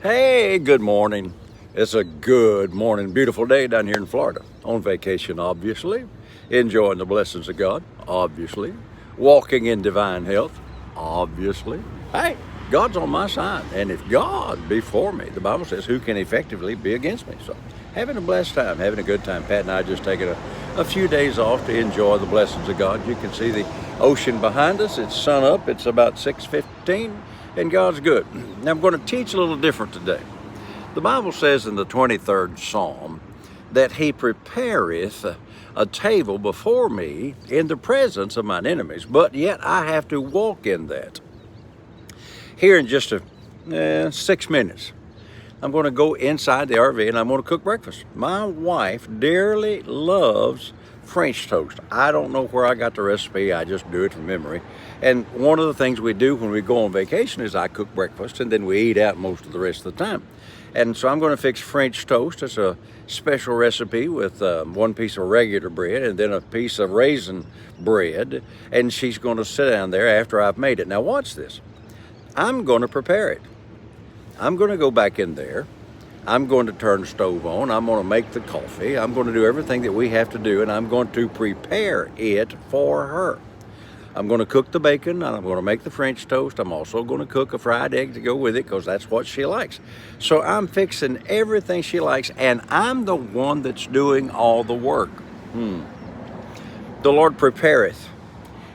Hey, good morning. It's a good morning, beautiful day down here in Florida. On vacation, obviously. Enjoying the blessings of God, obviously. Walking in divine health, obviously. Hey, God's on my side. And if God be for me, the Bible says, who can effectively be against me? So, having a blessed time, having a good time. Pat and I just taking a few days off to enjoy the blessings of God. You can see the ocean behind us. It's sun up. It's about 6:15. And God's good. Now I'm going to teach a little different today. The Bible says in the 23rd Psalm that He prepareth a table before me in the presence of mine enemies, but yet I have to walk in that. Here in just 6 minutes, I'm going to go inside the RV and I'm going to cook breakfast. My wife dearly loves French toast. I don't know where I got the recipe. I just do it from memory. And one of the things we do when we go on vacation is I cook breakfast and then we eat out most of the rest of the time. And so I'm going to fix French toast. It's a special recipe with one piece of regular bread and then a piece of raisin bread. And she's going to sit down there after I've made it. Now watch this. I'm going to prepare it. I'm going to go back in there. I'm going to turn the stove on. I'm going to make the coffee. I'm going to do everything that we have to do, and I'm going to prepare it for her. I'm going to cook the bacon, and I'm going to make the French toast. I'm also going to cook a fried egg to go with it because that's what she likes. So I'm fixing everything she likes, and I'm the one that's doing all the work. The Lord prepareth.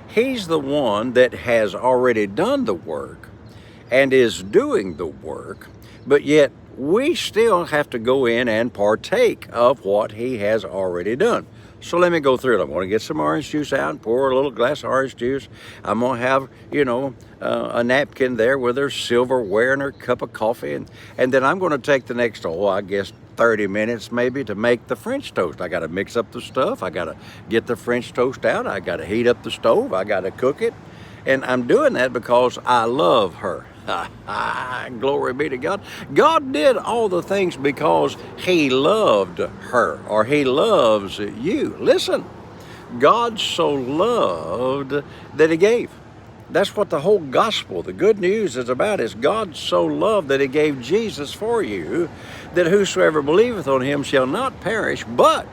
He's the one that has already done the work and is doing the work, but yet we still have to go in and partake of what He has already done. So let me go through it. I'm going to get some orange juice out and pour a little glass of orange juice. I'm going to have, a napkin there with her silverware and her cup of coffee. And then I'm going to take the next, 30 minutes maybe to make the French toast. I got to mix up the stuff. I got to get the French toast out. I got to heat up the stove. I got to cook it. And I'm doing that because I love her. Glory be to God. God did all the things because He loved her, or He loves you. Listen, God so loved that He gave. That's what the whole gospel, the good news is about, is God so loved that He gave Jesus for you, that whosoever believeth on Him shall not perish, but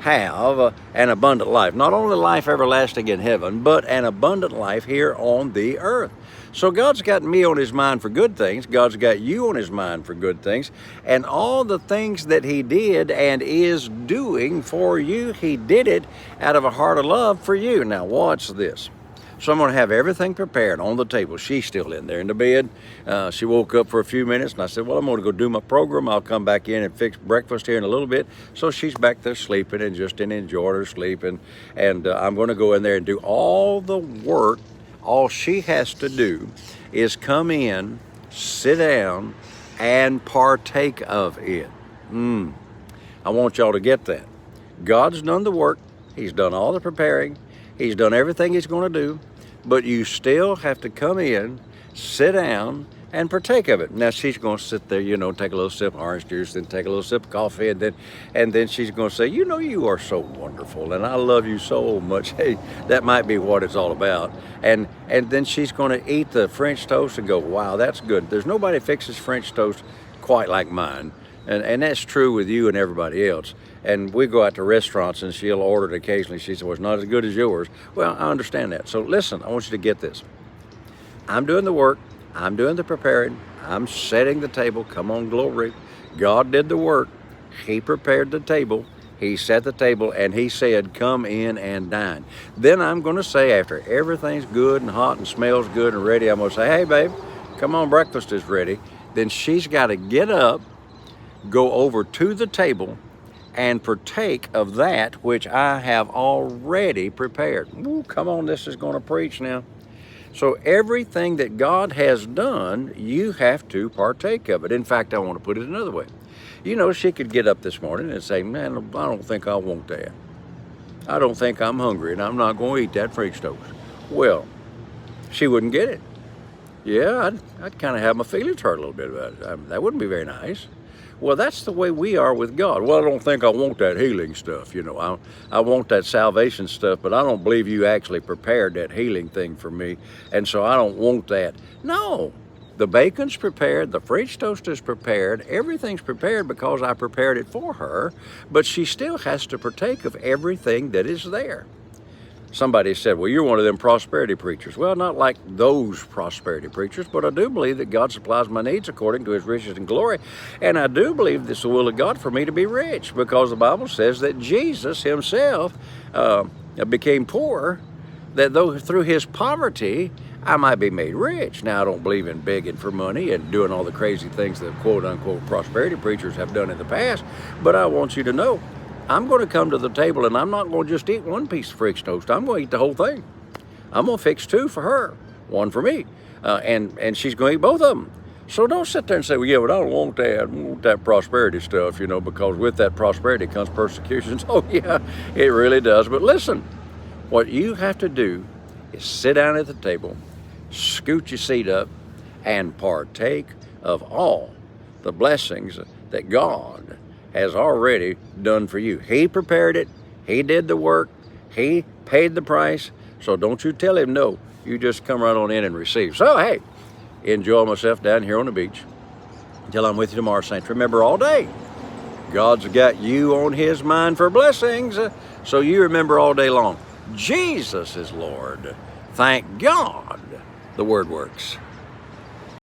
have an abundant life. Not only life everlasting in heaven, but an abundant life here on the earth. So God's got me on His mind for good things. God's got you on His mind for good things. And all the things that He did and is doing for you, He did it out of a heart of love for you. Now watch this. So I'm going to have everything prepared on the table. She's still in there in the bed. She woke up for a few minutes, and I said, well, I'm going to go do my program. I'll come back in and fix breakfast here in a little bit. So she's back there sleeping and just enjoying her sleep. And I'm going to go in there and do all the work. All she has to do is come in, sit down, and partake of it. I want y'all to get that. God's done the work. He's done all the preparing. He's done everything He's going to do. But you still have to come in, sit down, and partake of it. Now she's going to sit there, take a little sip of orange juice, then take a little sip of coffee, and then she's going to say, you are so wonderful, and I love you so much. Hey, that might be what it's all about. And then she's going to eat the French toast and go, wow, that's good. There's nobody fixes French toast quite like mine. And that's true with you and everybody else. And we go out to restaurants and she'll order it occasionally. She says, well, it's not as good as yours. Well, I understand that. So listen, I want you to get this. I'm doing the work. I'm doing the preparing. I'm setting the table. Come on, glory. God did the work. He prepared the table. He set the table and He said, come in and dine. Then I'm going to say, after everything's good and hot and smells good and ready, I'm going to say, hey, babe, come on, breakfast is ready. Then she's got to get up, go over to the table, and partake of that which I have already prepared. Ooh, come on, this is going to preach now. So everything that God has done, you have to partake of it. In fact, I want to put it another way. She could get up this morning and say, man, I don't think I want that. I don't think I'm hungry, and I'm not going to eat that French toast. Well, she wouldn't get it. Yeah, I'd kind of have my feelings hurt a little bit about it. That wouldn't be very nice. Well, that's the way we are with God. Well, I don't think I want that healing stuff. I want that salvation stuff, but I don't believe you actually prepared that healing thing for me, and so I don't want that. No, The bacon's prepared, the French toast is prepared, everything's prepared because I prepared it for her, but she still has to partake of everything that is there. Somebody said, well, you're one of them prosperity preachers. Well, not like those prosperity preachers, but I do believe that God supplies my needs according to his riches and glory. And I do believe this is the will of God for me to be rich, because the Bible says that Jesus himself became poor, that though through his poverty, I might be made rich. Now, I don't believe in begging for money and doing all the crazy things that quote-unquote prosperity preachers have done in the past, but I want you to know, I'm going to come to the table and I'm not going to just eat one piece of French toast. I'm going to eat the whole thing. I'm going to fix two for her, one for me, and she's going to eat both of them. So don't sit there and say, well, yeah, but I don't want that. I don't want that prosperity stuff, because with that prosperity comes persecutions. Oh, yeah, it really does. But listen, what you have to do is sit down at the table, scoot your seat up, and partake of all the blessings that God has already done for you. He prepared it. He did the work. He paid the price. So don't you tell him no. You just come right on in and receive. So, hey, enjoy myself down here on the beach. Until I'm with you tomorrow, Saints. Remember all day, God's got you on his mind for blessings. So you remember all day long, Jesus is Lord. Thank God the word works.